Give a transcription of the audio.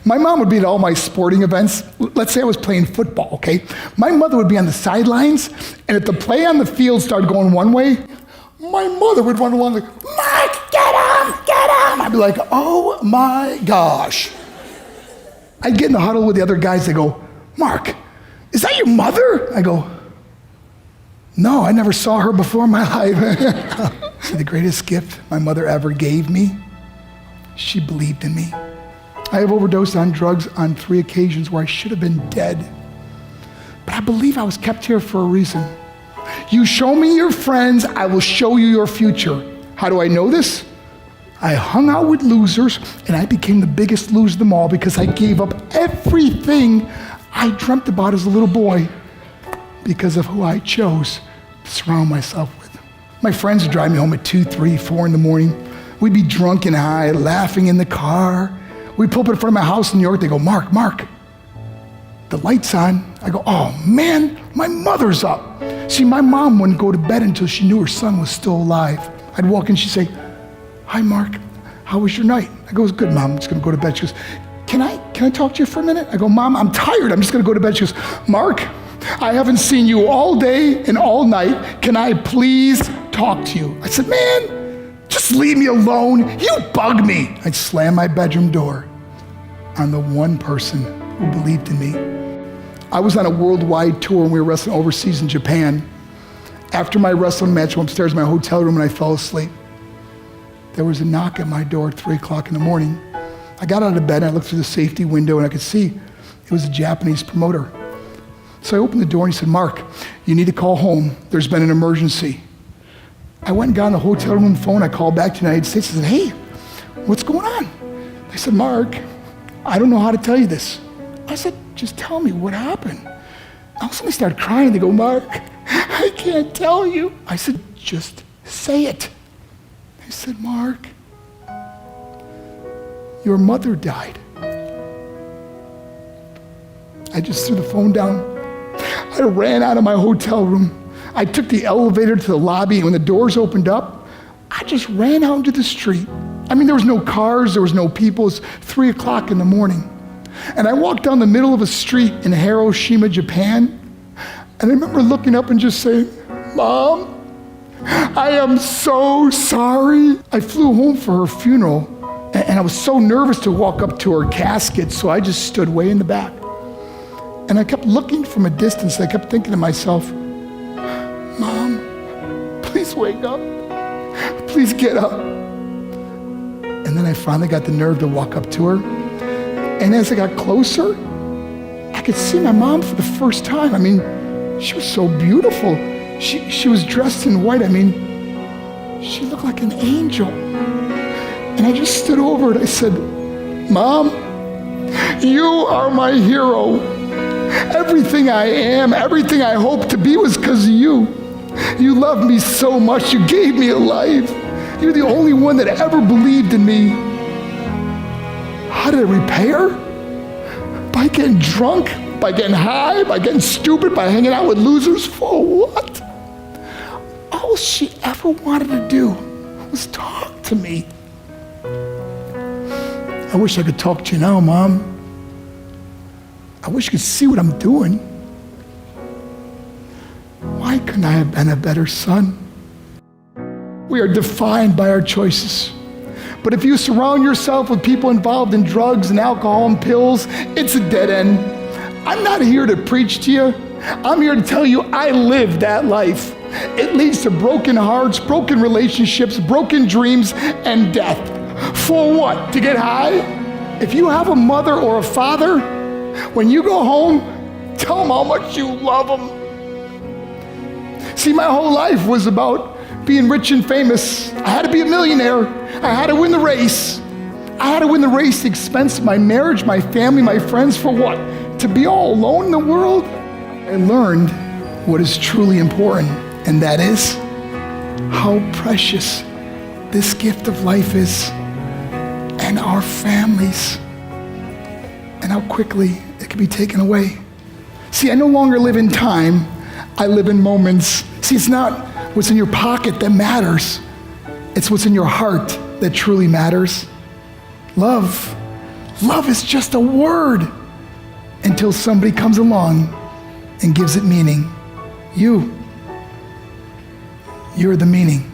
My mom would be at all my sporting events. Let's say I was playing football, okay? My mother would be on the sidelines, and if the play on the field started going one way, my mother would run along like, Mark, get him! I'd be like, oh my gosh. I'd get in the huddle with the other guys. They go, Mark, is that your mother? I go, no, I never saw her before in my life. See, the greatest gift my mother ever gave me, she believed in me. I have overdosed on drugs on 3 occasions where I should have been dead. But I believe I was kept here for a reason. You show me your friends, I will show you your future. How do I know this? I hung out with losers, and I became the biggest loser of them all because I gave up everything I dreamt about as a little boy because of who I chose to surround myself with. My friends would drive me home at 2, 3, 4 in the morning. We'd be drunk and high, laughing in the car. We'd pull up in front of my house in New York. They go, Mark, the light's on. I go, oh man, my mother's up. See, my mom wouldn't go to bed until she knew her son was still alive. I'd walk in, she'd say, hi, Mark, how was your night? I go, it's good, Mom, I'm just gonna go to bed. She goes, can I talk to you for a minute? I go, Mom, I'm tired, I'm just gonna go to bed. She goes, Mark, I haven't seen you all day and all night. Can I please talk to you? I said, man, just leave me alone. You bug me. I'd slam my bedroom door on the one person who believed in me. I was on a worldwide tour and we were wrestling overseas in Japan. After my wrestling match, I went upstairs in my hotel room and I fell asleep. There was a knock at my door at 3 o'clock in the morning. I got out of bed and I looked through the safety window and I could see it was a Japanese promoter. So I opened the door and he said, Mark, you need to call home. There's been an emergency. I went and got on the hotel room phone. I called back to the United States. I said, hey, what's going on? They said, Mark, I don't know how to tell you this. I said, just tell me what happened. All of a sudden they started crying. They go, Mark, I can't tell you. I said, just say it. They said, Mark, your mother died. I just threw the phone down. I ran out of my hotel room. I took the elevator to the lobby, and when the doors opened up, I just ran out into the street. I mean, there was no cars, there was no people. It was 3 o'clock in the morning. And I walked down the middle of a street in Hiroshima, Japan, and I remember looking up and just saying, Mom, I am so sorry. I flew home for her funeral, and I was so nervous to walk up to her casket, so I just stood way in the back. And I kept looking from a distance. I kept thinking to myself, Mom, please wake up. Please get up. And then I finally got the nerve to walk up to her. And as I got closer, I could see my mom for the first time. I mean, she was so beautiful. She was dressed in white. I mean, she looked like an angel. And I just stood over and I said, Mom, you are my hero. Everything I am, everything I hope to be was because of you. You loved me so much, you gave me a life. You're the only one that ever believed in me. How did I repay her? By getting drunk, by getting high, by getting stupid, by hanging out with losers? For what? All she ever wanted to do was talk to me. I wish I could talk to you now, Mom. I wish you could see what I'm doing. Why couldn't I have been a better son? We are defined by our choices. But if you surround yourself with people involved in drugs and alcohol and pills, it's a dead end. I'm not here to preach to you. I'm here to tell you I lived that life. It leads to broken hearts, broken relationships, broken dreams, and death. For what? To get high? If you have a mother or a father, when you go home, tell them how much you love them. See, my whole life was about being rich and famous. I had to be a millionaire. I had to win the race. I had to win the race at the expense of my marriage, my family, my friends. For what? To be all alone in the world? I learned what is truly important, and that is how precious this gift of life is, and our families, and how quickly it can be taken away. See, I no longer live in time, I live in moments. See, it's not what's in your pocket that matters, it's what's in your heart that truly matters. Love Love is just a word until somebody comes along and gives it meaning. You're the meaning.